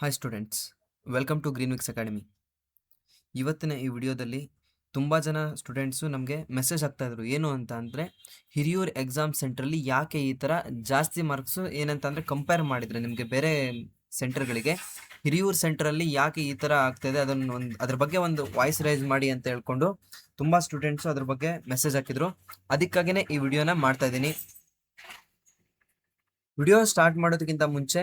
Hi students, welcome to Greenwicks academy. ಇವತ್ತಿನ ಈ ವಿಡಿಯೋದಲ್ಲಿ ತುಂಬ ಜನ ಸ್ಟೂಡೆಂಟ್ಸು ನಮಗೆ ಮೆಸೇಜ್ ಹಾಕ್ತಾಯಿದ್ರು. ಏನು ಅಂತ ಅಂದರೆ, ಹಿರಿಯೂರು ಎಕ್ಸಾಮ್ ಸೆಂಟ್ರಲ್ಲಿ ಯಾಕೆ ಈ ಥರ ಜಾಸ್ತಿ ಮಾರ್ಕ್ಸು ಏನಂತ ಅಂದರೆ ಕಂಪೇರ್ ಮಾಡಿದರೆ ನಿಮಗೆ ಬೇರೆ ಸೆಂಟರ್ಗಳಿಗೆ ಹಿರಿಯೂರು ಸೆಂಟ್ರಲ್ಲಿ ಯಾಕೆ ಈ ಥರ ಆಗ್ತಾಯಿದೆ, ಅದ್ರ ಬಗ್ಗೆ ಒಂದು ವಾಯ್ಸ್ ರೈಸ್ ಮಾಡಿ ಅಂತ ಹೇಳ್ಕೊಂಡು ತುಂಬ ಸ್ಟೂಡೆಂಟ್ಸು ಅದ್ರ ಬಗ್ಗೆ ಮೆಸೇಜ್ ಹಾಕಿದ್ರು. ಅದಕ್ಕಾಗಿಯೇ ಈ ವಿಡಿಯೋನ ಮಾಡ್ತಾಯಿದ್ದೀನಿ. ವಿಡಿಯೋ ಸ್ಟಾರ್ಟ್ ಮಾಡೋದಕ್ಕಿಂತ ಮುಂಚೆ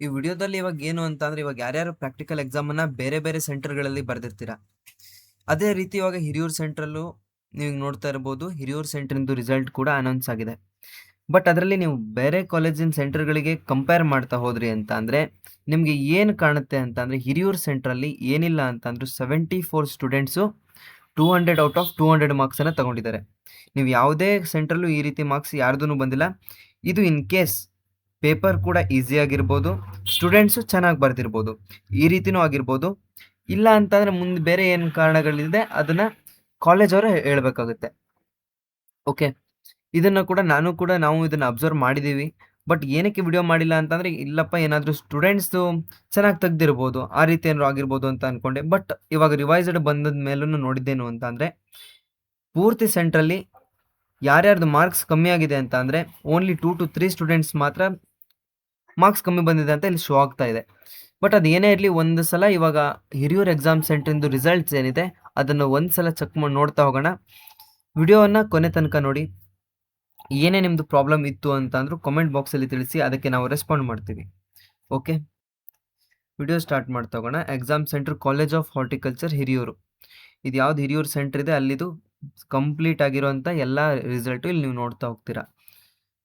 ಈ ವಿಡಿಯೋದಲ್ಲಿ ಇವಾಗ ಏನು ಅಂತ ಅಂದ್ರೆ, ಇವಾಗ ಯಾರ್ಯಾರು ಪ್ರಾಕ್ಟಿಕಲ್ ಎಕ್ಸಾಮನ್ನು ಬೇರೆ ಬೇರೆ ಸೆಂಟರ್ಗಳಲ್ಲಿ ಬರೆದಿರ್ತೀರಾ, ಅದೇ ರೀತಿ ಇವಾಗ ಹಿರಿಯೂರು ಸೆಂಟ್ರಲ್ಲೂ ನೀವು ನೋಡ್ತಾ ಇರ್ಬೋದು. ಹಿರಿಯೂರು ಸೆಂಟ್ರಿಂದು ರಿಸಲ್ಟ್ ಕೂಡ ಅನೌನ್ಸ್ ಆಗಿದೆ. ಬಟ್ ಅದರಲ್ಲಿ ನೀವು ಬೇರೆ ಕಾಲೇಜಿನ ಸೆಂಟರ್ಗಳಿಗೆ ಕಂಪೇರ್ ಮಾಡ್ತಾ ಹೋದ್ರಿ ಅಂತ ಅಂದರೆ ನಿಮಗೆ ಏನು ಕಾಣುತ್ತೆ ಅಂತ ಅಂದರೆ, ಹಿರಿಯೂರು ಸೆಂಟ್ರಲ್ಲಿ ಏನಿಲ್ಲ ಅಂತಂದ್ರೆ 74 ಸ್ಟೂಡೆಂಟ್ಸು 200 ಔಟ್ ಆಫ್ 200 ಮಾರ್ಕ್ಸನ್ನು ತಗೊಂಡಿದ್ದಾರೆ. ನೀವು ಯಾವುದೇ ಸೆಂಟ್ರಲ್ಲೂ ಈ ರೀತಿ ಮಾರ್ಕ್ಸ್ ಯಾರ್ದೂ ಬಂದಿಲ್ಲ. ಇದು ಇನ್ ಕೇಸ್ ಪೇಪರ್ ಕೂಡ ಈಸಿ ಆಗಿರ್ಬೋದು, ಸ್ಟೂಡೆಂಟ್ಸು ಚೆನ್ನಾಗಿ ಬರ್ದಿರ್ಬೋದು, ಈ ರೀತಿನೂ ಆಗಿರ್ಬೋದು. ಇಲ್ಲ ಅಂತಂದರೆ ಮುಂದೆ ಬೇರೆ ಏನು ಕಾರಣಗಳಿದೆ ಅದನ್ನು ಕಾಲೇಜವರು ಹೇಳಬೇಕಾಗುತ್ತೆ. ಓಕೆ, ಇದನ್ನು ಕೂಡ ನಾವು ಇದನ್ನು ಅಬ್ಸರ್ವ್ ಮಾಡಿದ್ದೀವಿ. ಬಟ್ ಏನಕ್ಕೆ ವಿಡಿಯೋ ಮಾಡಿಲ್ಲ ಅಂತಂದರೆ, ಇಲ್ಲಪ್ಪ ಏನಾದರೂ ಸ್ಟೂಡೆಂಟ್ಸು ಚೆನ್ನಾಗಿ ತೆಗ್ದಿರ್ಬೋದು, ಆ ರೀತಿ ಏನಾದ್ರು ಆಗಿರ್ಬೋದು ಅಂತ ಅಂದ್ಕೊಂಡೆ. ಬಟ್ ಇವಾಗ ರಿವೈಸ್ಡ್ ಬಂದದ ಮೇಲೂ ನೋಡಿದ್ದೇನು ಅಂತ ಅಂದರೆ, ಪೂರ್ತಿ ಸೆಂಟ್ರಲ್ಲಿ ಯಾರ್ಯಾರ್ದು ಮಾರ್ಕ್ಸ್ ಕಮ್ಮಿ ಆಗಿದೆ ಅಂತ ಅಂದರೆ ಓನ್ಲಿ 2 to 3 ಸ್ಟೂಡೆಂಟ್ಸ್ ಮಾತ್ರ ಮಾರ್ಕ್ಸ್ ಕಮ್ಮಿ ಬಂದಿದೆ ಅಂತ ಇಲ್ಲಿ ಶೋ ಆಗ್ತಾ ಇದೆ. ಬಟ್ ಅದು ಏನೇ ಇರಲಿ, ಒಂದು ಸಲ ಇವಾಗ ಹಿರಿಯೂರು ಎಕ್ಸಾಮ್ ಸೆಂಟ್ರಿಂದು ರಿಸಲ್ಟ್ಸ್ ಏನಿದೆ ಅದನ್ನು ಒಂದು ಸಲ ಚೆಕ್ ಮಾಡಿ ನೋಡ್ತಾ ಹೋಗೋಣ. ವಿಡಿಯೋವನ್ನು ಕೊನೆ ತನಕ ನೋಡಿ. ಏನೇ ನಿಮ್ಮದು ಪ್ರಾಬ್ಲಮ್ ಇತ್ತು ಅಂತ ಅಂದರೂ ಕಾಮೆಂಟ್ ಬಾಕ್ಸಲ್ಲಿ ತಿಳಿಸಿ, ಅದಕ್ಕೆ ನಾವು ರೆಸ್ಪಾಂಡ್ ಮಾಡ್ತೀವಿ. ಓಕೆ, ವಿಡಿಯೋ ಸ್ಟಾರ್ಟ್ ಮಾಡ್ತಾ ಹೋಗೋಣ. Exam centre college of horticulture Hiriyur. ಇದು ಯಾವ್ದು ಹಿರಿಯೂರು ಸೆಂಟರ್ ಇದೆ ಅಲ್ಲಿದು ಕಂಪ್ಲೀಟ್ ಆಗಿರೋಂಥ ಎಲ್ಲ ರಿಸಲ್ಟು ಇಲ್ಲಿ ನೀವು ನೋಡ್ತಾ ಹೋಗ್ತೀರಾ.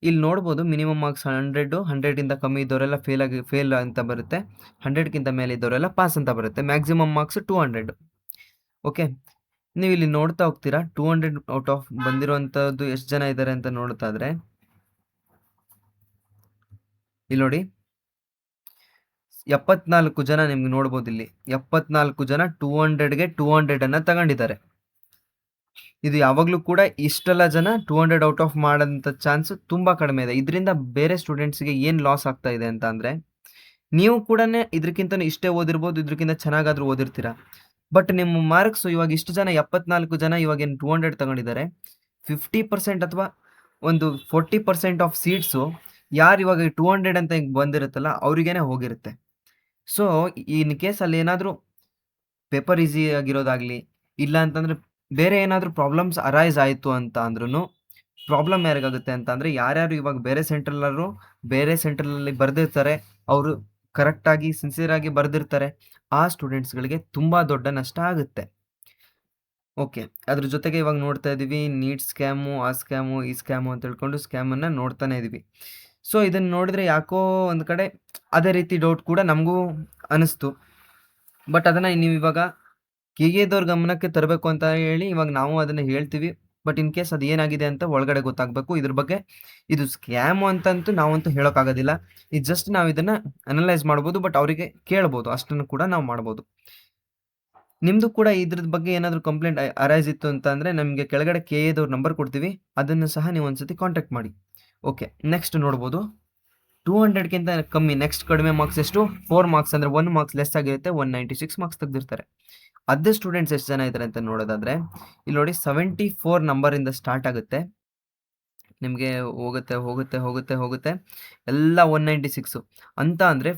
ಇಲ್ಲಿ ನೋಡ್ಬೋದು ಮಿನಿಮಮ್ ಮಾರ್ಕ್ಸ್ 100ಇಂದ ಕಮ್ಮಿ ಇದ್ದವರೆಲ್ಲ ಫೇಲ್ ಅಂತ ಬರುತ್ತೆ, 100ಕ್ಕಿಂತ ಮೇಲೆ ಇದ್ದವರೆಲ್ಲ ಪಾಸ್ ಅಂತ ಬರುತ್ತೆ. Maximum marks 200. ಓಕೆ, ನೀವು ಇಲ್ಲಿ ನೋಡ್ತಾ ಹೋಗ್ತೀರಾ 200 ಔಟ್ ಆಫ್ ಬಂದಿರುವಂಥದ್ದು ಎಷ್ಟು ಜನ ಇದ್ದಾರೆ ಅಂತ ನೋಡ್ತಾ ಇದ್ರೆ, ಇಲ್ಲಿ ನೋಡಿ 74 ಜನ ನಿಮ್ಗೆ ನೋಡ್ಬೋದು. ಇಲ್ಲಿ 74 ಜನ 200ಗೆ 200 ತಗೊಂಡಿದ್ದಾರೆ. ಇದು ಯಾವಾಗಲೂ ಕೂಡ ಇಷ್ಟೆಲ್ಲ ಜನ 200 ಔಟ್ ಆಫ್ ಮಾಡೋಂಥ ಚಾನ್ಸ್ ತುಂಬ ಕಡಿಮೆ ಇದೆ. ಇದರಿಂದ ಬೇರೆ ಸ್ಟೂಡೆಂಟ್ಸ್ಗೆ ಏನು ಲಾಸ್ ಆಗ್ತಾ ಇದೆ ಅಂತ ಅಂದರೆ, ನೀವು ಕೂಡ ಇದಕ್ಕಿಂತ ಇಷ್ಟೇ ಓದಿರ್ಬೋದು, ಇದಕ್ಕಿಂತ ಚೆನ್ನಾಗಾದರೂ ಓದಿರ್ತೀರ. ಬಟ್ ನಿಮ್ಮ ಮಾರ್ಕ್ಸು ಇವಾಗ ಇಷ್ಟು ಜನ 74 ಜನ ಇವಾಗ ಏನು 200 ತಗೊಂಡಿದ್ದಾರೆ, 50% ಅಥವಾ ಒಂದು 40% ಆಫ್ ಸೀಟ್ಸು ಯಾರು ಇವಾಗ 200 ಅಂತ ಹಿಂಗೆ ಬಂದಿರುತ್ತಲ್ಲ ಅವ್ರಿಗೇನೆ ಹೋಗಿರುತ್ತೆ. ಸೊ ಇನ್ ಕೇಸ್ ಅಲ್ಲಿ ಏನಾದರೂ ಪೇಪರ್ ಈಸಿ ಆಗಿರೋದಾಗಲಿ, ಇಲ್ಲ ಅಂತಂದರೆ ಬೇರೆ ಏನಾದರೂ ಪ್ರಾಬ್ಲಮ್ಸ್ ಅರೈಸ್ ಆಯಿತು ಅಂತ ಅಂದ್ರೂ ಪ್ರಾಬ್ಲಮ್ ಯಾರಿಗಾಗುತ್ತೆ ಅಂತ ಅಂದರೆ, ಯಾರ್ಯಾರು ಇವಾಗ ಬೇರೆ ಸೆಂಟ್ರಲ್ಲಿ ಬರೆದಿರ್ತಾರೆ, ಅವರು ಕರೆಕ್ಟಾಗಿ ಸಿನ್ಸಿಯರಾಗಿ ಬರೆದಿರ್ತಾರೆ, ಆ ಸ್ಟೂಡೆಂಟ್ಸ್ಗಳಿಗೆ ತುಂಬ ದೊಡ್ಡ ನಷ್ಟ ಆಗುತ್ತೆ. ಓಕೆ, ಅದ್ರ ಜೊತೆಗೆ ಇವಾಗ ನೋಡ್ತಾ ಇದ್ದೀವಿ ನೀಟ್ ಸ್ಕ್ಯಾಮು, ಆ ಸ್ಕ್ಯಾಮು, ಈ ಸ್ಕ್ಯಾಮು ಅಂತ ಹೇಳ್ಕೊಂಡು ಸ್ಕ್ಯಾಮನ್ನು ನೋಡ್ತಾನೆ ಇದ್ದೀವಿ. ಸೊ ಇದನ್ನು ನೋಡಿದರೆ ಯಾಕೋ ಒಂದು ಕಡೆ ಅದೇ ರೀತಿ ಡೌಟ್ ಕೂಡ ನಮಗೂ ಅನ್ನಿಸ್ತು. ಬಟ್ ಅದನ್ನು ನೀವು ಇವಾಗ KEದವ್ರ ಗಮನಕ್ಕೆ ತರಬೇಕು ಅಂತ ಹೇಳಿ ಇವಾಗ ನಾವು ಅದನ್ನು ಹೇಳ್ತೀವಿ. ಬಟ್ ಇನ್ ಕೇಸ್ ಅದು ಏನಾಗಿದೆ ಅಂತ ಒಳಗಡೆ ಗೊತ್ತಾಗಬೇಕು. ಇದ್ರ ಬಗ್ಗೆ ಇದು ಸ್ಕ್ಯಾಮು ಅಂತಂತೂ ನಾವಂತೂ ಹೇಳೋಕ್ಕಾಗೋದಿಲ್ಲ. ಇದು ಜಸ್ಟ್ ನಾವು ಇದನ್ನು ಅನಲೈಸ್ ಮಾಡ್ಬೋದು, ಬಟ್ ಅವರಿಗೆ ಕೇಳ್ಬೋದು, ಅಷ್ಟನ್ನು ಕೂಡ ನಾವು ಮಾಡ್ಬೋದು. ನಿಮ್ಮದು ಕೂಡ ಇದ್ರದ್ದು ಬಗ್ಗೆ ಏನಾದರೂ ಕಂಪ್ಲೇಂಟ್ ಅರೈಸ್ ಇತ್ತು ಅಂತ ಅಂದರೆ ನಮಗೆ ಕೆಳಗಡೆ KEದವ್ರ ನಂಬರ್ ಕೊಡ್ತೀವಿ, ಅದನ್ನು ಸಹ ನೀವು ಒಂದ್ಸತಿ ಕಾಂಟ್ಯಾಕ್ಟ್ ಮಾಡಿ. ಓಕೆ, ನೆಕ್ಸ್ಟ್ ನೋಡ್ಬೋದು 200ಕ್ಕಿಂತ ಕಮ್ಮಿ, ನೆಕ್ಸ್ಟ್ ಕಡಿಮೆ ಮಾರ್ಕ್ಸ್ ಎಷ್ಟು 4 ಮಾರ್ಕ್ಸ್ ಅಂದರೆ 1 ಮಾರ್ಕ್ಸ್ ಲೆಸ್ ಆಗಿರುತ್ತೆ, 196 ಮಾರ್ಕ್ಸ್ ತೆಗೆದಿರ್ತಾರೆ. ಅದೇ ಸ್ಟೂಡೆಂಟ್ಸ್ ಎಷ್ಟು ಜನ ಇದ್ದಾರೆ ಅಂತ ನೋಡೋದಾದರೆ, ಇಲ್ಲಿ ನೋಡಿ 74 ನಂಬರಿಂದ ಸ್ಟಾರ್ಟ್ ಆಗುತ್ತೆ, ನಿಮಗೆ ಹೋಗುತ್ತೆ ಹೋಗುತ್ತೆ ಹೋಗುತ್ತೆ ಹೋಗುತ್ತೆ ಎಲ್ಲ 196 ಅಂತ ಅಂದರೆ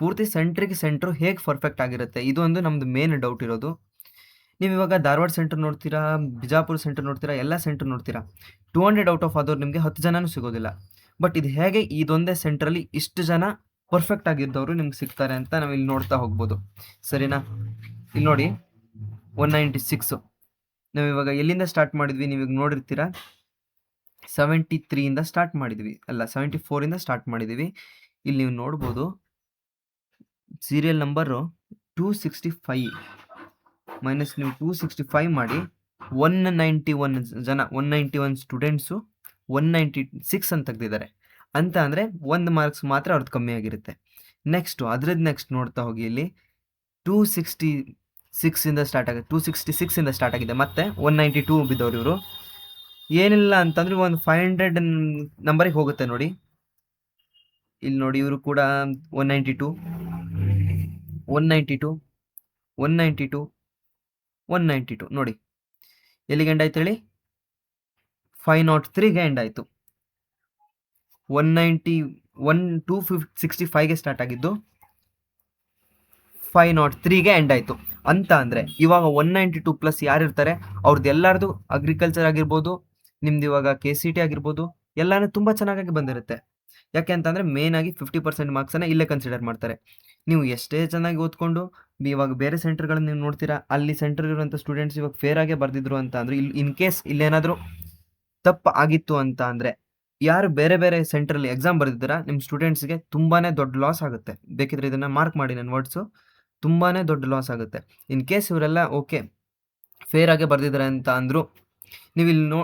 ಪೂರ್ತಿ ಸೆಂಟ್ರು ಹೇಗೆ ಪರ್ಫೆಕ್ಟ್ ಆಗಿರುತ್ತೆ, ಇದು ಒಂದು ನಮ್ಮದು ಮೇನ್ ಡೌಟ್ ಇರೋದು. ನೀವು ಇವಾಗ ಧಾರವಾಡ ಸೆಂಟರ್ ನೋಡ್ತೀರಾ, ಬಿಜಾಪುರ ಸೆಂಟರ್ ನೋಡ್ತೀರಾ, ಎಲ್ಲ ಸೆಂಟರ್ ನೋಡ್ತೀರಾ, 200 ಔಟ್ ಆಫ್ ಆದವ್ರು ನಿಮಗೆ 10 ಜನನೂ ಸಿಗೋದಿಲ್ಲ. ಬಟ್ ಇದು ಹೇಗೆ ಇದೊಂದೇ ಸೆಂಟ್ರಲ್ಲಿ ಇಷ್ಟು ಜನ ಪರ್ಫೆಕ್ಟ್ ಆಗಿದ್ದವರು ನಿಮ್ಗೆ ಸಿಗ್ತಾರೆ ಅಂತ ನಾವು ಇಲ್ಲಿ ನೋಡ್ತಾ ಹೋಗ್ಬೋದು. ಸರಿನಾ? ಇಲ್ಲಿ ನೋಡಿ 196 ನಾವು ಇವಾಗ ಎಲ್ಲಿಂದ ಸ್ಟಾರ್ಟ್ ಮಾಡಿದ್ವಿ, ನೀವು ಈಗ ನೋಡಿರ್ತೀರಾ 73ಇಂದ ಸ್ಟಾರ್ಟ್ ಮಾಡಿದ್ವಿ, ಅಲ್ಲ 74ಇಂದ ಸ್ಟಾರ್ಟ್ ಮಾಡಿದ್ದೀವಿ. ಇಲ್ಲಿ ನೀವು ನೋಡ್ಬೋದು ಸೀರಿಯಲ್ ನಂಬರು 265 ಮೈನಸ್ ನೀವು 265 ಮಾಡಿ 191 ಜನ, 191 ಸ್ಟೂಡೆಂಟ್ಸು 196 ಅಂತ ತೆಗೆದಿದ್ದಾರೆ ಅಂತ ಅಂದರೆ 1 ಮಾರ್ಕ್ಸ್ ಮಾತ್ರ ಅವ್ರದ್ದು ಕಮ್ಮಿ ಆಗಿರುತ್ತೆ. ನೆಕ್ಸ್ಟ್ ನೋಡ್ತಾ ಹೋಗಿ, ಇಲ್ಲಿ 266ಇಂದ ಸ್ಟಾರ್ಟ್ ಆಗುತ್ತೆ, 266ಇಂದ ಸ್ಟಾರ್ಟ್ ಆಗಿದೆ, ಮತ್ತೆ 192 ಬಿದ್ದವ್ರು ಇವರು. ಏನಿಲ್ಲ ಅಂತಂದರೆ ಒಂದು 500 ನಂಬರಿಗೆ ಹೋಗುತ್ತೆ ನೋಡಿ. ಇಲ್ಲಿ ನೋಡಿ ಇವರು ಕೂಡ 192, 192, 192, 192 ನೋಡಿ ಎಲ್ಲಿಗೆ ಎಂಡ್ ಆಯ್ತು ಹೇಳಿ? 503ಗೆ ಎಂಡ್ ಆಯಿತು. 265ಗೆ ಸ್ಟಾರ್ಟ್ ಆಗಿದ್ದು 503ಗೆ ಎಂಡ್ ಆಯಿತು. ಅಂತ ಅಂದರೆ ಇವಾಗ 192 ಪ್ಲಸ್ ಯಾರಿರ್ತಾರೆ ಅವ್ರದ್ದು ಎಲ್ಲರದು ಅಗ್ರಿಕಲ್ಚರ್ ಆಗಿರ್ಬೋದು, ನಿಮ್ದು ಇವಾಗ KCT ಆಗಿರ್ಬೋದು, ಎಲ್ಲಾನು ತುಂಬ ಚೆನ್ನಾಗಿ ಬಂದಿರುತ್ತೆ. ಯಾಕೆ ಅಂತಂದರೆ ಮೇನ್ ಆಗಿ 50% ಮಾರ್ಕ್ಸನ್ನು ಇಲ್ಲೇ ಕನ್ಸಿಡರ್ ಮಾಡ್ತಾರೆ. ನೀವು ಎಷ್ಟೇ ಚೆನ್ನಾಗಿ ಓದ್ಕೊಂಡು ಇವಾಗ ಬೇರೆ ಸೆಂಟರ್ಗಳನ್ನ ನೀವು ನೋಡ್ತೀರಾ, ಅಲ್ಲಿ ಸೆಂಟರ್ ಇರುವಂಥ ಸ್ಟೂಡೆಂಟ್ಸ್ ಇವಾಗ ಫೇರ್ ಆಗೇ ಬರ್ದಿದ್ರು ಅಂತ ಅಂದರೆ ಇಲ್ಲಿ ಇನ್ ಕೇಸ್ ಇಲ್ಲೇನಾದರೂ ತಪ್ಪು ಆಗಿತ್ತು ಅಂತ ಅಂದರೆ ಯಾರು ಬೇರೆ ಬೇರೆ ಸೆಂಟ್ರಲ್ಲಿ ಎಕ್ಸಾಮ್ ಬರೆದಿದ್ದೀರಾ ನಿಮ್ಮ ಸ್ಟೂಡೆಂಟ್ಸ್ಗೆ ತುಂಬಾ ದೊಡ್ಡ ಲಾಸ್ ಆಗುತ್ತೆ. ಬೇಕಿದ್ರೆ ಇದನ್ನು ಮಾರ್ಕ್ ಮಾಡಿ ನನ್ನ ವರ್ಡ್ಸು, ತುಂಬಾ ದೊಡ್ಡ ಲಾಸ್ ಆಗುತ್ತೆ. ಇನ್ ಕೇಸ್ ಇವರೆಲ್ಲ ಓಕೆ ಫೇರ್ ಆಗೇ ಬರ್ದಿದ್ದಾರೆ ಅಂತ ಅಂದರು, ನೀವು ಇಲ್ಲಿ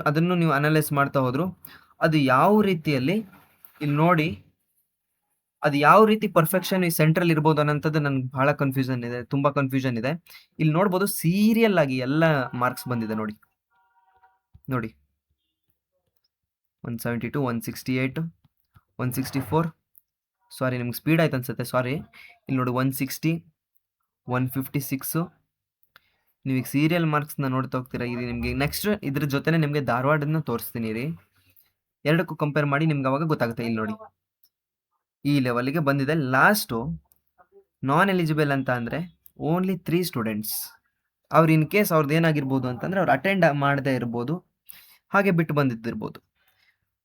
ಅದನ್ನು ನೀವು ಅನಲೈಸ್ ಮಾಡ್ತಾ ಹೋದ್ರು ಅದು ಯಾವ ರೀತಿಯಲ್ಲಿ ಇಲ್ಲಿ ನೋಡಿ, ಅದು ಯಾವ ರೀತಿ ಪರ್ಫೆಕ್ಷನ್ ಈ ಸೆಂಟ್ರಲ್ ಇರ್ಬೋದು ಅನ್ನೋಂಥದ್ದು ನನಗೆ ಭಾಳ ಕನ್ಫ್ಯೂಷನ್ ಇದೆ, ತುಂಬ ಕನ್ಫ್ಯೂಷನ್ ಇದೆ. ಇಲ್ಲಿ ನೋಡ್ಬೋದು ಸೀರಿಯಲ್ ಆಗಿ ಎಲ್ಲ ಮಾರ್ಕ್ಸ್ ಬಂದಿದೆ ನೋಡಿ 172, 168, 164, ಸಾರಿ ನಿಮ್ಗೆ ಸ್ಪೀಡ್ ಆಯ್ತು ಅನ್ಸುತ್ತೆ, ಸಾರಿ. ಇಲ್ಲಿ ನೋಡಿ 160, 156. ನೀವೀಗ ಸೀರಿಯಲ್ ಮಾರ್ಕ್ಸ್ನ ನೋಡ್ತಾ ಹೋಗ್ತೀರಾ. ಇದು ನಿಮಗೆ ನೆಕ್ಸ್ಟ್ ಇದ್ರ ಜೊತೆನೆ ನಿಮಗೆ ಧಾರವಾಡನ್ನ ತೋರಿಸ್ತೀನಿ ರೀ, ಎರಡಕ್ಕೂ ಕಂಪೇರ್ ಮಾಡಿ ನಿಮ್ಗೆ ಅವಾಗ ಗೊತ್ತಾಗುತ್ತೆ. ಇಲ್ಲಿ ನೋಡಿ ಈ ಲೆವೆಲ್ಗೆ ಬಂದಿದೆ. ಲಾಸ್ಟು ನಾನ್ ಎಲಿಜಿಬಲ್ ಅಂತ ಅಂದರೆ ಓನ್ಲಿ 3 ಸ್ಟೂಡೆಂಟ್ಸ್. ಅವ್ರು ಇನ್ ಕೇಸ್ ಅವ್ರದ್ದು ಏನಾಗಿರ್ಬೋದು ಅಂತಂದರೆ ಅವ್ರು ಅಟೆಂಡ್ ಮಾಡದೇ ಇರ್ಬೋದು, ಹಾಗೆ ಬಿಟ್ಟು ಬಂದಿದ್ದಿರ್ಬೋದು.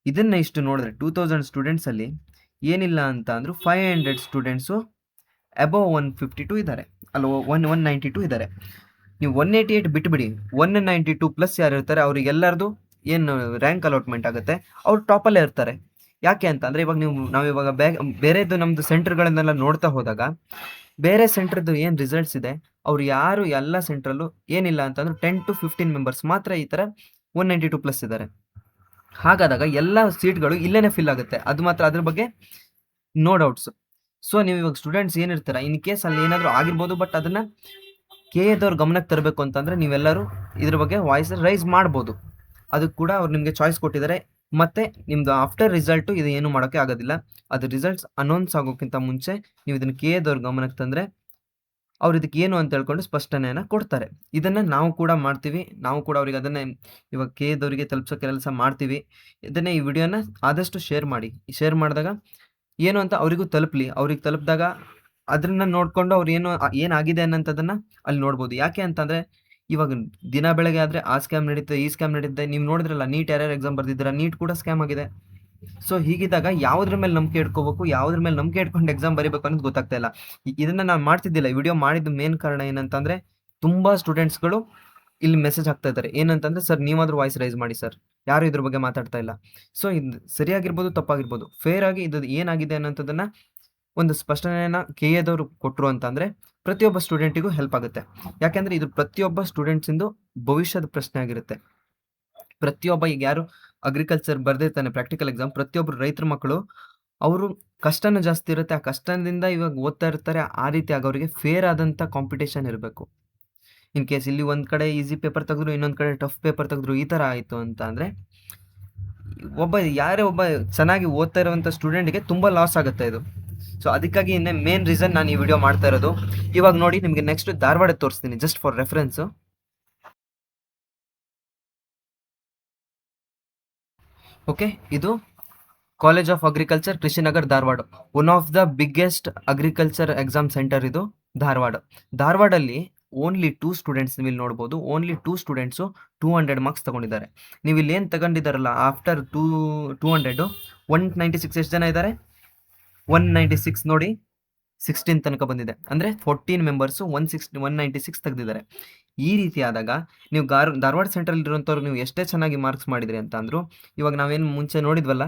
ಇದನ್ನು ಇಷ್ಟು ನೋಡಿದ್ರೆ 2000 ಸ್ಟೂಡೆಂಟ್ಸಲ್ಲಿ ಏನಿಲ್ಲ ಅಂತ ಅಂದರೂ 500 ಸ್ಟೂಡೆಂಟ್ಸು ಅಬವ್ 152 ಇದ್ದಾರೆ, ಅಲ್ಲ 192 ಇದ್ದಾರೆ. ನೀವು 188 ಬಿಟ್ಬಿಡಿ, 192 ಪ್ಲಸ್ ಯಾರು ಇರ್ತಾರೆ ಅವರಿಗೆಲ್ಲರದು ಏನು ರ್ಯಾಂಕ್ ಅಲಾಟ್ಮೆಂಟ್ ಆಗುತ್ತೆ, ಅವ್ರು ಟಾಪಲ್ಲೇ ಇರ್ತಾರೆ. ಯಾಕೆ ಅಂತಂದರೆ ಇವಾಗ ನಾವಿವಾಗ ಬೇರೆದು ನಮ್ಮದು ಸೆಂಟರ್ಗಳನ್ನೆಲ್ಲ ನೋಡ್ತಾ ಹೋದಾಗ ಬೇರೆ ಸೆಂಟ್ರದ್ದು ಏನು ರಿಸಲ್ಟ್ಸ್ ಇದೆ, ಅವ್ರು ಯಾರು ಎಲ್ಲ ಸೆಂಟ್ರಲ್ಲೂ ಏನಿಲ್ಲ ಅಂತಂದ್ರೆ 10 to 15 ಮೆಂಬರ್ಸ್ ಮಾತ್ರ ಈ ಥರ 192 ಪ್ಲಸ್ ಇದ್ದಾರೆ. ಹಾಗಾದಾಗ ಎಲ್ಲ ಸೀಟ್ಗಳು ಇಲ್ಲೇ ಫಿಲ್ ಆಗುತ್ತೆ, ಅದು ಮಾತ್ರ ಅದ್ರ ಬಗ್ಗೆ ನೋ ಡೌಟ್ಸು. ಸೊ ನೀವು ಇವಾಗ ಸ್ಟೂಡೆಂಟ್ಸ್ ಏನಿರ್ತಾರೆ ಇನ್ ಕೇಸ್ ಅಲ್ಲಿ ಏನಾದರೂ ಆಗಿರ್ಬೋದು, ಬಟ್ ಅದನ್ನು KAದವ್ರ ಗಮನಕ್ಕೆ ತರಬೇಕು ಅಂತಂದರೆ ನೀವೆಲ್ಲರೂ ಇದ್ರ ಬಗ್ಗೆ ವಾಯ್ಸ್ ರೈಸ್ ಮಾಡ್ಬೋದು. ಅದಕ್ಕೆ ಕೂಡ ಅವ್ರು ನಿಮಗೆ ಚಾಯ್ಸ್ ಕೊಟ್ಟಿದ್ದಾರೆ. ಮತ್ತು ನಿಮ್ಮದು ಆಫ್ಟರ್ ರಿಸಲ್ಟು ಇದು ಏನು ಮಾಡೋಕ್ಕೆ ಆಗೋದಿಲ್ಲ, ಅದು ರಿಸಲ್ಟ್ಸ್ ಅನೌನ್ಸ್ ಆಗೋಕ್ಕಿಂತ ಮುಂಚೆ ನೀವು ಇದನ್ನು KAದವ್ರ ಗಮನಕ್ಕೆ ತಂದರೆ ಅವ್ರು ಇದಕ್ಕೆ ಏನು ಅಂತ ಹೇಳ್ಕೊಂಡು ಸ್ಪಷ್ಟನೆಯನ್ನು ಕೊಡ್ತಾರೆ. ಇದನ್ನು ನಾವು ಕೂಡ ಮಾಡ್ತೀವಿ, ನಾವು ಕೂಡ ಅವ್ರಿಗೆ ಅದನ್ನೇ ಇವಾಗ KAದವರಿಗೆ ತಲುಪಿಸೋ ಕೆಲಸ ಮಾಡ್ತೀವಿ. ಇದನ್ನೇ ಈ ವಿಡಿಯೋನ ಆದಷ್ಟು ಶೇರ್ ಮಾಡಿ. ಶೇರ್ ಮಾಡಿದಾಗ ಏನು ಅಂತ ಅವರಿಗೂ ತಲುಪಲಿ, ಅವ್ರಿಗೆ ತಲುಪಿದಾಗ ಅದನ್ನು ನೋಡಿಕೊಂಡು ಅವ್ರು ಏನಾಗಿದೆ ಅನ್ನೋಂಥದ್ದನ್ನು ಅಲ್ಲಿ ನೋಡ್ಬೋದು. ಯಾಕೆ ಅಂತಂದರೆ ಇವಾಗ ದಿನ ಬೆಳಗ್ಗೆ ಆದರೆ ಆ ಸ್ಕ್ಯಾಮ್ ನಡೀತೆ, ಈ ಸ್ಕ್ಯಾಮ್ ನಡೀತೆ. ನೀವು ನೋಡಿದ್ರಲ್ಲ ನೀಟ್ ಯಾರ್ಯಾರು ಎಕ್ಸಾಮ್ ಬರ್ದಿದ್ದೀರಾ, ನೀಟ್ ಕೂಡ ಸ್ಕ್ಯಾಮ್ ಆಗಿದೆ. ಸೊ ಹೀಗಿದ್ದಾಗ ಯಾವುದ್ರ ಮೇಲೆ ನಂಬಿಕೆ ಇಟ್ಕೋಬೇಕು, ಯಾವುದ್ರ ಮೇಲೆ ನಂಬಿಕೆ ಇಟ್ಕೊಂಡು ಎಕ್ಸಾಮ್ ಬರೀಬೇಕು ಅನ್ನೋದು ಗೊತ್ತಾಗ್ತಾ ಇಲ್ಲ. ಇದನ್ನು ನಾನು ಮಾಡ್ತಿದ್ದಿಲ್ಲ, ಈ ವಿಡಿಯೋ ಮಾಡಿದ್ದು ಮೇನ್ ಕಾರಣ ಏನಂತಂದರೆ ತುಂಬ ಸ್ಟೂಡೆಂಟ್ಸ್ಗಳು ಇಲ್ಲಿ ಮೆಸೇಜ್ ಹಾಕ್ತಾ ಇದ್ದಾರೆ. ಏನಂತಂದರೆ ಸರ್ ನೀವಾದರೂ ವಾಯ್ಸ್ ರೈಸ್ ಮಾಡಿ ಸರ್, ಯಾರು ಇದ್ರ ಬಗ್ಗೆ ಮಾತಾಡ್ತಾ ಇಲ್ಲ. ಸೊ ಇದು ಸರಿಯಾಗಿರ್ಬೋದು ತಪ್ಪಾಗಿರ್ಬೋದು, ಫೇರ್ ಆಗಿ ಇದು ಏನಾಗಿದೆ ಅನ್ನೋಂಥದ್ದನ್ನು ಒಂದು ಸ್ಪಷ್ಟನೆಯನ್ನು KAದವರು ಕೊಟ್ಟರು ಅಂತಂದರೆ ಪ್ರತಿಯೊಬ್ಬ ಸ್ಟೂಡೆಂಟಿಗೂ ಹೆಲ್ಪ್ ಆಗುತ್ತೆ. ಯಾಕೆಂದರೆ ಇದು ಪ್ರತಿಯೊಬ್ಬ ಸ್ಟೂಡೆಂಟ್ಸಿಂದು ಭವಿಷ್ಯದ ಪ್ರಶ್ನೆ ಆಗಿರುತ್ತೆ. ಪ್ರತಿಯೊಬ್ಬ ಈಗ ಯಾರು ಅಗ್ರಿಕಲ್ಚರ್ ಬರ್ದಿರ್ತಾನೆ ಪ್ರಾಕ್ಟಿಕಲ್ ಎಕ್ಸಾಮ್, ಪ್ರತಿಯೊಬ್ಬರು ರೈತರ ಮಕ್ಕಳು ಅವರು ಕಷ್ಟನೂ ಜಾಸ್ತಿ ಇರುತ್ತೆ, ಆ ಕಷ್ಟದಿಂದ ಇವಾಗ ಓದ್ತಾ ಇರ್ತಾರೆ. ಆ ರೀತಿಯಾಗಿ ಅವರಿಗೆ ಫೇರ್ ಆದಂಥ ಕಾಂಪಿಟೇಷನ್ ಇರಬೇಕು. ಇನ್ ಕೇಸ್ ಇಲ್ಲಿ ಒಂದು ಕಡೆ ಈಸಿ ಪೇಪರ್ ತೆಗೆದ್ರು, ಇನ್ನೊಂದು ಕಡೆ ಟಫ್ ಪೇಪರ್ ತೆಗೆದ್ರು, ಈ ಥರ ಆಯಿತು ಅಂತ ಅಂದರೆ ಯಾರೇ ಒಬ್ಬ ಚೆನ್ನಾಗಿ ಓದ್ತಾ ಇರುವಂಥ ಸ್ಟೂಡೆಂಟ್ಗೆ ತುಂಬ ಲಾಸ್ ಆಗುತ್ತೆ ಇದು. ಸೊ ಅದಕ್ಕಾಗಿ ಇನ್ನೇ ಮೇನ್ ರೀಸನ್ ನಾನು ಈ ವಿಡಿಯೋ ಮಾಡ್ತಾ ಇರೋದು. ಇವಾಗ ನೋಡಿ ನಿಮಗೆ ನೆಕ್ಸ್ಟ್ ಧಾರವಾಡ ತೋರಿಸ್ತೀನಿ, ಜಸ್ಟ್ ಫಾರ್ ರೆಫರೆನ್ಸು. ಓಕೆ, ಇದು college of agriculture Krishinagar Dharwad, one of the biggest agriculture exam centre ಇದು ಧಾರವಾಡ. ಧಾರವಾಡಲ್ಲಿ ಓನ್ಲಿ 2 ಸ್ಟೂಡೆಂಟ್ಸ್ ನೀವು ಇಲ್ಲಿ ನೋಡ್ಬೋದು, ಓನ್ಲಿ 2 ಸ್ಟೂಡೆಂಟ್ಸು 200 ಮಾರ್ಕ್ಸ್ ತೊಗೊಂಡಿದ್ದಾರೆ. ನೀವು ಇಲ್ಲಿ ಏನು ತಗೊಂಡಿದ್ದಾರಲ್ಲ ಆಫ್ಟರ್ 200 196 ಎಷ್ಟು ಜನ ಇದ್ದಾರೆ? 196 ನೋಡಿ 16 ತನಕ ಬಂದಿದೆ, ಅಂದರೆ 14 ಮೆಂಬರ್ಸು 196 ತೆಗೆದಿದ್ದಾರೆ. ಈ ರೀತಿ ಆದಾಗ ನೀವು ಧಾರವಾಡ ಸೆಂಟ್ರಲ್ಲಿ ಇರುವಂಥವ್ರು ನೀವು ಎಷ್ಟೇ ಚೆನ್ನಾಗಿ ಮಾರ್ಕ್ಸ್ ಮಾಡಿದ್ರಿ ಅಂತ ಅಂದರು, ಇವಾಗ ನಾವೇನು ಮುಂಚೆ ನೋಡಿದ್ವಲ್ಲ,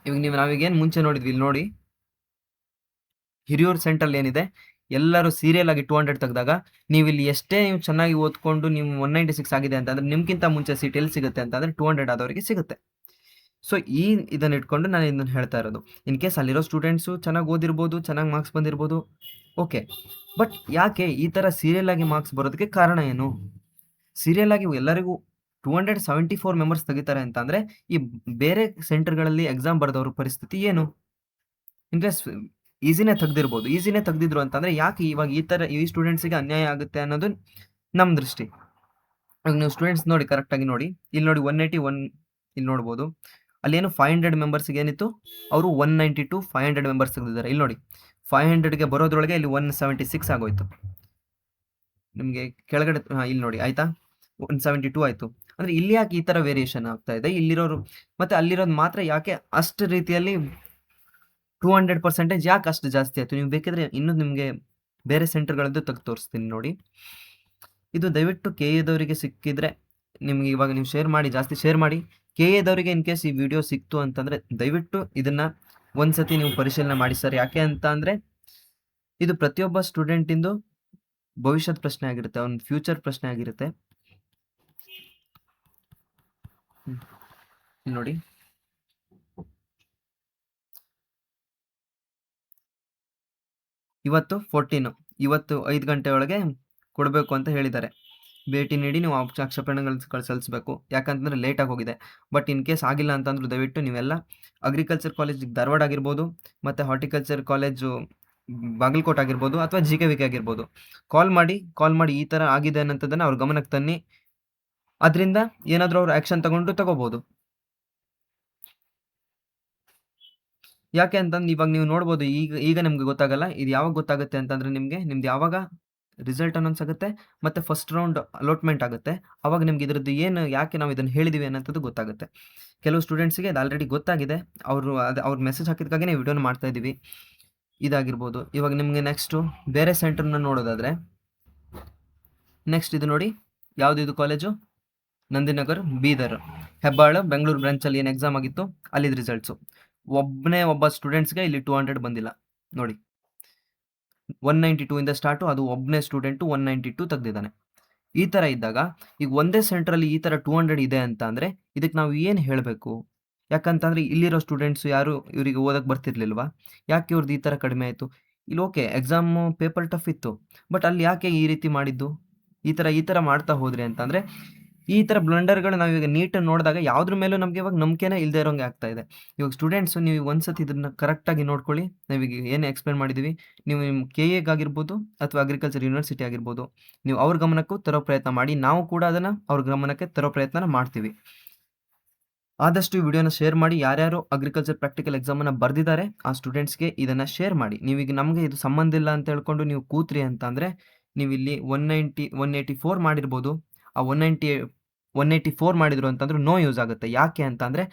ಇವಾಗ ನಾವೀಗೇನು ಮುಂಚೆ ನೋಡಿದ್ವಿ ಇಲ್ಲಿ ನೋಡಿ, ಹಿರಿಯೂರು ಸೆಂಟ್ರಲ್ಲಿ ಏನಿದೆ ಎಲ್ಲರೂ ಸೀರಿಯಲ್ ಆಗಿ 200 ತೆಗೆದಾಗ ನೀವು ಇಲ್ಲಿ ಎಷ್ಟೇ ನೀವು ಚೆನ್ನಾಗಿ ಓದ್ಕೊಂಡು ನೀವು 196 ಆಗಿದೆ ಅಂತಂದರೆ ನಿಮ್ಗಿಂತ ಮುಂಚೆ ಸೀಟ್ ಎಲ್ಲಿ ಸಿಗುತ್ತೆ ಅಂತಂದರೆ 200 ಆದವರಿಗೆ ಸಿಗುತ್ತೆ. ಸೊ ಇದನ್ನು ಇಟ್ಕೊಂಡು ನಾನು ಇದನ್ನು ಹೇಳ್ತಾ ಇರೋದು. ಇನ್ ಕೇಸ್ ಅಲ್ಲಿರೋ ಸ್ಟೂಡೆಂಟ್ಸು ಚೆನ್ನಾಗಿ ಓದಿರ್ಬೋದು, ಚೆನ್ನಾಗಿ ಮಾರ್ಕ್ಸ್ ಬಂದಿರ್ಬೋದು, ಓಕೆ. ಬಟ್ ಯಾಕೆ ಈ ಥರ ಸೀರಿಯಲ್ ಆಗಿ ಮಾರ್ಕ್ಸ್ ಬರೋದಕ್ಕೆ ಕಾರಣ ಏನು? ಸೀರಿಯಲ್ ಆಗಿ ಎಲ್ಲರಿಗೂ 274 ಮೆಂಬರ್ಸ್ ತೆಗಿತಾರೆ ಅಂತ ಅಂದರೆ ಈ ಬೇರೆ ಸೆಂಟರ್ಗಳಲ್ಲಿ ಎಕ್ಸಾಮ್ ಬರೆದವ್ರ ಪರಿಸ್ಥಿತಿ ಏನು? In case ಈಸಿನೇ ತೆಗ್ದಿರ್ಬೋದು. ಈಸಿನೇ ತೆಗ್ದಿದ್ರು ಅಂತಂದರೆ ಯಾಕೆ ಇವಾಗ ಈ ಸ್ಟೂಡೆಂಟ್ಸಿಗೆ ಅನ್ಯಾಯ ಆಗುತ್ತೆ ಅನ್ನೋದು ನಮ್ಮ ದೃಷ್ಟಿ. ಇವಾಗ ನೀವು ಸ್ಟೂಡೆಂಟ್ಸ್ ನೋಡಿ ಕರೆಕ್ಟಾಗಿ ನೋಡಿ, ಇಲ್ಲಿ ನೋಡಿ 181 ಇಲ್ಲಿ ನೋಡ್ಬೋದು. ಅಲ್ಲೇನು 500 ಮೆಂಬರ್ಸ್ಗೆ ಏನಿತ್ತು, ಅವರು 192 500 ಮೆಂಬರ್ಸ್ ತೆಗೆದಿದ್ದಾರೆ. ಇಲ್ಲಿ ನೋಡಿ 500ಗೆ ಬರೋದ್ರೊಳಗೆ ಇಲ್ಲಿ 176 ಆಗೋಯ್ತು. ನಿಮಗೆ ಕೆಳಗಡೆ ಇಲ್ಲಿ ನೋಡಿ ಆಯಿತಾ, 172 ಆಯಿತು. ಅಂದರೆ ಇಲ್ಲಿ ಯಾಕೆ ಈ ಥರ ವೇರಿಯೇಷನ್ ಆಗ್ತಾ ಇದೆ, ಇಲ್ಲಿರೋರು ಮತ್ತು ಅಲ್ಲಿರೋದು ಮಾತ್ರ ಯಾಕೆ ಅಷ್ಟು ರೀತಿಯಲ್ಲಿ 200% ಯಾಕೆ ಅಷ್ಟು ಜಾಸ್ತಿ ಆಯಿತು? ನೀವು ಬೇಕಿದ್ರೆ ಇನ್ನೂ ನಿಮಗೆ ಬೇರೆ ಸೆಂಟರ್ಗಳದ್ದು ತೆಗೆದು ತೋರಿಸ್ತೀನಿ ನೋಡಿ. ಇದು ದಯವಿಟ್ಟು ಕೆ ಎದವರಿಗೆ ಸಿಕ್ಕಿದ್ರೆ ನಿಮ್ಗೆ ಇವಾಗ ನೀವು ಶೇರ್ ಮಾಡಿ, ಜಾಸ್ತಿ ಶೇರ್ ಮಾಡಿ. ಕೆ ಎದವರಿಗೆ ಇನ್ ಕೇಸ್ ಈ ವಿಡಿಯೋ ಸಿಕ್ತು ಅಂತಂದರೆ ದಯವಿಟ್ಟು ಇದನ್ನು ಒಂದ್ಸತಿ ನೀವು ಪರಿಶೀಲನೆ ಮಾಡಿ ಸರ್. ಯಾಕೆ ಅಂತ ಅಂದರೆ ಇದು ಪ್ರತಿಯೊಬ್ಬ ಸ್ಟೂಡೆಂಟಿಂದು ಭವಿಷ್ಯದ ಪ್ರಶ್ನೆ ಆಗಿರುತ್ತೆ, ಅವ್ನ ಫ್ಯೂಚರ್ ಪ್ರಶ್ನೆ ಆಗಿರುತ್ತೆ. ನೋಡಿ ಇವತ್ತು 14 ಇವತ್ತು 5 ಗಂಟೆ ಒಳಗೆ ಕೊಡಬೇಕು ಅಂತ ಹೇಳಿದ್ದಾರೆ. ಭೇಟಿ ನೀಡಿ ನೀವು ಆಕ್ಷೇಪಣೆಗಳು ಸಲ್ಲಿಸಬೇಕು, ಯಾಕಂತಂದರೆ ಲೇಟಾಗಿ ಹೋಗಿದೆ. ಬಟ್ ಇನ್ ಕೇಸ್ ಆಗಿಲ್ಲ ಅಂತಂದ್ರೂ ದಯವಿಟ್ಟು ನೀವೆಲ್ಲ ಅಗ್ರಿಕಲ್ಚರ್ ಕಾಲೇಜ್ ಧಾರವಾಡ ಆಗಿರ್ಬೋದು, ಮತ್ತು ಹಾರ್ಟಿಕಲ್ಚರ್ ಕಾಲೇಜು ಬಾಗಲಕೋಟೆ ಆಗಿರ್ಬೋದು, ಅಥವಾ GKVK ಆಗಿರ್ಬೋದು, ಕಾಲ್ ಮಾಡಿ ಈ ಥರ ಆಗಿದೆ ಅನ್ನೋಂಥದ್ದನ್ನು ಅವ್ರ ಗಮನಕ್ಕೆ ತನ್ನಿ. ಅದರಿಂದ ಏನಾದರೂ ಅವ್ರು ಆ್ಯಕ್ಷನ್ ತಗೋಬೋದು. ಯಾಕೆ ಅಂತಂದು ಇವಾಗ ನೀವು ನೋಡ್ಬೋದು, ಈಗ ನಿಮ್ಗೆ ಗೊತ್ತಾಗಲ್ಲ. ಇದು ಯಾವಾಗ ಗೊತ್ತಾಗುತ್ತೆ ಅಂತಂದರೆ ನಿಮ್ದು ಯಾವಾಗ ರಿಸಲ್ಟ್ ಅನೌನ್ಸ್ ಆಗುತ್ತೆ ಮತ್ತು ಫಸ್ಟ್ ರೌಂಡ್ ಅಲಾಟ್ಮೆಂಟ್ ಆಗುತ್ತೆ, ಅವಾಗ ನಿಮ್ಗೆ ಇದ್ರದ್ದು ಯಾಕೆ ನಾವು ಇದನ್ನು ಹೇಳಿದ್ದೀವಿ ಅನ್ನೋಂಥದ್ದು ಗೊತ್ತಾಗುತ್ತೆ. ಕೆಲವು ಸ್ಟೂಡೆಂಟ್ಸಿಗೆ ಅದು ಆಲ್ರೆಡಿ ಗೊತ್ತಾಗಿದೆ, ಅವ್ರು ಮೆಸೇಜ್ ಹಾಕಿದಾಗೇ ವಿಡಿಯೋನ ಮಾಡ್ತಾ ಇದ್ದೀವಿ. ಇದಾಗಿರ್ಬೋದು. ಇವಾಗ ನಿಮಗೆ ನೆಕ್ಸ್ಟು ಬೇರೆ ಸೆಂಟರ್ನ ನೋಡೋದಾದರೆ, ನೆಕ್ಸ್ಟ್ ಇದು ನೋಡಿ, ಯಾವುದಿದು ಕಾಲೇಜು, ನಂದಿನಗರ್ ಬೀದರ್, ಹೆಬ್ಬಾಳ ಬೆಂಗಳೂರು ಬ್ರಾಂಚಲ್ಲಿ ಏನು ಎಕ್ಸಾಮ್ ಆಗಿತ್ತು ಅಲ್ಲಿದ್ದು ರಿಸಲ್ಟ್ಸು. ಒಬ್ಬ ಸ್ಟೂಡೆಂಟ್ಸ್ಗೆ ಇಲ್ಲಿ 200 ಬಂದಿಲ್ಲ ನೋಡಿ. 192 ಇಂದ ಸ್ಟಾರ್ಟು, ಅದು ಒಬ್ಬನೇ ಸ್ಟೂಡೆಂಟು 192 ತೆಗೆದಿದ್ದಾನೆ. ಈ ಥರ ಇದ್ದಾಗ ಈಗ ಒಂದೇ ಸೆಂಟ್ರಲ್ಲಿ ಈ ಥರ 200 ಇದೆ ಅಂತ ಅಂದರೆ ಇದಕ್ಕೆ ನಾವು ಏನು ಹೇಳಬೇಕು? ಯಾಕಂತಂದರೆ ಇಲ್ಲಿರೋ ಸ್ಟೂಡೆಂಟ್ಸು ಯಾರು ಇವರಿಗೆ ಓದಕ್ಕೆ ಬರ್ತಿರ್ಲಿಲ್ವಾ? ಯಾಕೆ ಇವ್ರದ್ದು ಈ ಥರ ಕಡಿಮೆ ಆಯಿತು? ಇಲ್ಲಿ ಓಕೆ ಎಕ್ಸಾಮು ಪೇಪರ್ ಟಫ್ ಇತ್ತು, ಬಟ್ ಅಲ್ಲಿ ಯಾಕೆ ಈ ರೀತಿ ಮಾಡಿದ್ದು? ಈ ಥರ ಮಾಡ್ತಾ ಹೋದ್ರಿ ಅಂತಂದರೆ ಈ ಥರ ಬ್ಲಂಡರ್ಗಳು ನಾವೀಗ ನೀಟಾಗಿ ನೋಡಿದಾಗ ಯಾವುದ್ರ ಮೇಲೂ ನಮಗೆ ಇವಾಗ ನಂಬಿಕೆನೇ ಇಲ್ಲದೆ ಇರೋಂಗೆ ಆಗ್ತಾ ಇದೆ. ಇವಾಗ ಸ್ಟೂಡೆಂಟ್ಸು ನೀವು ಒಂದ್ಸತಿ ಇದನ್ನು ಕರೆಕ್ಟಾಗಿ ನೋಡ್ಕೊಳ್ಳಿ. ನಾವೀಗ ಏನು ಎಕ್ಸ್ಪ್ಲೇನ್ ಮಾಡಿದ್ದೀವಿ, ನೀವು ನಿಮ್ಮ KA ಆಗಿರ್ಬೋದು ಅಥವಾ ಅಗ್ರಿಕಲ್ಚರ್ ಯೂನಿವರ್ಸಿಟಿ ಆಗಿರ್ಬೋದು, ನೀವು ಅವ್ರ ಗಮನಕ್ಕೂ ತರೋ ಪ್ರಯತ್ನ ಮಾಡಿ. ನಾವು ಕೂಡ ಅದನ್ನು ಅವ್ರ ಗಮನಕ್ಕೆ ತರೋ ಪ್ರಯತ್ನ ಮಾಡ್ತೀವಿ. ಆದಷ್ಟು ಈ ವಿಡಿಯೋನ ಶೇರ್ ಮಾಡಿ. ಯಾರ್ಯಾರು ಅಗ್ರಿಕಲ್ಚರ್ ಪ್ರಾಕ್ಟಿಕಲ್ ಎಕ್ಸಾಮನ್ನು ಬರೆದಿದ್ದಾರೆ ಆ ಸ್ಟೂಡೆಂಟ್ಸ್ಗೆ ಇದನ್ನು ಶೇರ್ ಮಾಡಿ. ನೀವೀಗ ನಮಗೆ ಇದು ಸಂಬಂಧ ಇಲ್ಲ ಅಂತ ಹೇಳ್ಕೊಂಡು ನೀವು ಕೂತ್ರಿ ಅಂತಂದರೆ ನೀವು ಇಲ್ಲಿ 184 ಮಾಡಿರ್ಬೋದು. ಆ 184 ಮಾಡಿದ್ರು ಅಂತಂದ್ರೆ ನೋ ಯೂಸ್ ಆಗುತ್ತೆ. ಯಾಕೆ ಅಂತಂದರೆ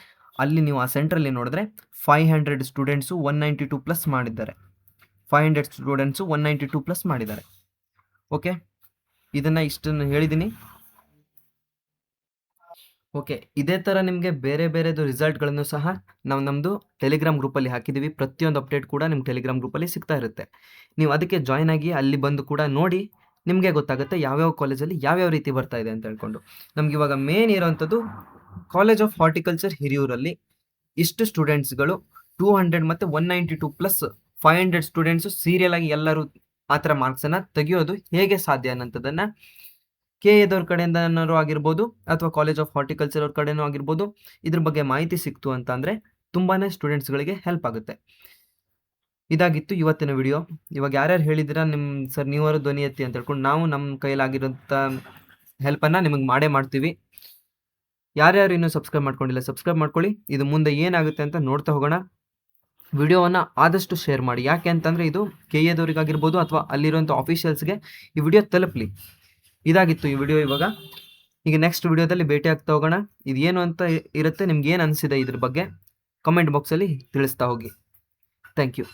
ಅಲ್ಲಿ ನೀವು ಆ ಸೆಂಟ್ರಲ್ಲಿ ನೋಡಿದ್ರೆ 500 ಸ್ಟೂಡೆಂಟ್ಸು 192 ಪ್ಲಸ್ ಮಾಡಿದ್ದಾರೆ. 500 ಸ್ಟೂಡೆಂಟ್ಸು 192 ಪ್ಲಸ್ ಮಾಡಿದ್ದಾರೆ. ಓಕೆ, ಇದನ್ನು ಇಷ್ಟನ್ನು ಹೇಳಿದ್ದೀನಿ. ಓಕೆ, ಇದೇ ಥರ ನಿಮಗೆ ಬೇರೆದು ರಿಸಲ್ಟ್ಗಳನ್ನು ಸಹ ನಾವು ನಮ್ಮದು ಟೆಲಿಗ್ರಾಮ್ ಗ್ರೂಪಲ್ಲಿ ಹಾಕಿದ್ದೀವಿ. ಪ್ರತಿಯೊಂದು ಅಪ್ಡೇಟ್ ಕೂಡ ನಿಮ್ಮ ಟೆಲಿಗ್ರಾಮ್ ಗ್ರೂಪಲ್ಲಿ ಸಿಗ್ತಾ ಇರುತ್ತೆ. ನೀವು ಅದಕ್ಕೆ ಜಾಯ್ನ್ ಆಗಿ ಅಲ್ಲಿ ಬಂದು ಕೂಡ ನೋಡಿ, ನಿಮಗೆ ಗೊತ್ತಾಗುತ್ತೆ ಯಾವ್ಯಾವ ಕಾಲೇಜಲ್ಲಿ ಯಾವ್ಯಾವ ರೀತಿ ಬರ್ತಾ ಇದೆ ಅಂತ ಹೇಳ್ಕೊಂಡು. ನಮ್ಗೆ ಇವಾಗ ಮೇನ್ ಇರೋವಂಥದ್ದು ಕಾಲೇಜ್ ಆಫ್ ಹಾರ್ಟಿಕಲ್ಚರ್ ಹಿರಿಯೂರಲ್ಲಿ ಇಷ್ಟು ಸ್ಟೂಡೆಂಟ್ಸ್ಗಳು 200 ಮತ್ತು 192 ಪ್ಲಸ್ 500 ಸ್ಟೂಡೆಂಟ್ಸು ಸೀರಿಯಲ್ ಆಗಿ ಎಲ್ಲರೂ ಆ ಥರ ಮಾರ್ಕ್ಸನ್ನು ತೆಗೆಯೋದು ಹೇಗೆ ಸಾಧ್ಯ ಅನ್ನೋಂಥದ್ದನ್ನು KAದವ್ರ ಕಡೆಯಿಂದ ಆಗಿರ್ಬೋದು ಅಥವಾ ಕಾಲೇಜ್ ಆಫ್ ಹಾರ್ಟಿಕಲ್ಚರ್ ಅವ್ರ ಕಡೆನೂ ಆಗಿರ್ಬೋದು, ಇದ್ರ ಬಗ್ಗೆ ಮಾಹಿತಿ ಸಿಕ್ತು ಅಂತ ಅಂದರೆ ತುಂಬಾ ಸ್ಟೂಡೆಂಟ್ಸ್ಗಳಿಗೆ ಹೆಲ್ಪ್ ಆಗುತ್ತೆ. ಇದಾಗಿತ್ತು ಇವತ್ತಿನ ವಿಡಿಯೋ. ಇವಾಗ ಯಾರ್ಯಾರು ಹೇಳಿದ್ದೀರಾ ಸರ್ ನೀವಾರು ಧ್ವನಿ ಎತ್ತಿ ಅಂತ ಹೇಳ್ಕೊಂಡು, ನಾವು ನಮ್ಮ ಕೈಲಾಗಿರೋಂಥ ಹೆಲ್ಪನ್ನು ನಿಮಗೆ ಮಾಡ್ತೀವಿ. ಯಾರ್ಯಾರು ಇನ್ನೂ ಸಬ್ಸ್ಕ್ರೈಬ್ ಮಾಡ್ಕೊಂಡಿಲ್ಲ ಸಬ್ಸ್ಕ್ರೈಬ್ ಮಾಡ್ಕೊಳ್ಳಿ. ಇದು ಮುಂದೆ ಏನಾಗುತ್ತೆ ಅಂತ ನೋಡ್ತಾ ಹೋಗೋಣ. ವಿಡಿಯೋವನ್ನು ಆದಷ್ಟು ಶೇರ್ ಮಾಡಿ. ಯಾಕೆ ಅಂತಂದರೆ ಇದು KAದವ್ರಿಗಾಗಿರ್ಬೋದು ಅಥವಾ ಅಲ್ಲಿರುವಂಥ ಆಫೀಷಿಯಲ್ಸ್ಗೆ ಈ ವಿಡಿಯೋ ತಲುಪಲಿ. ಇದಾಗಿತ್ತು ಈ ವಿಡಿಯೋ. ಈಗ ನೆಕ್ಸ್ಟ್ ವಿಡಿಯೋದಲ್ಲಿ ಭೇಟಿ ಆಗ್ತಾ ಹೋಗೋಣ. ಇದು ಏನು ಅಂತ ಇರುತ್ತೆ, ನಿಮ್ಗೆ ಏನು ಅನಿಸಿದೆ ಇದ್ರ ಬಗ್ಗೆ ಕಮೆಂಟ್ ಬಾಕ್ಸಲ್ಲಿ ತಿಳಿಸ್ತಾ ಹೋಗಿ. Thank you.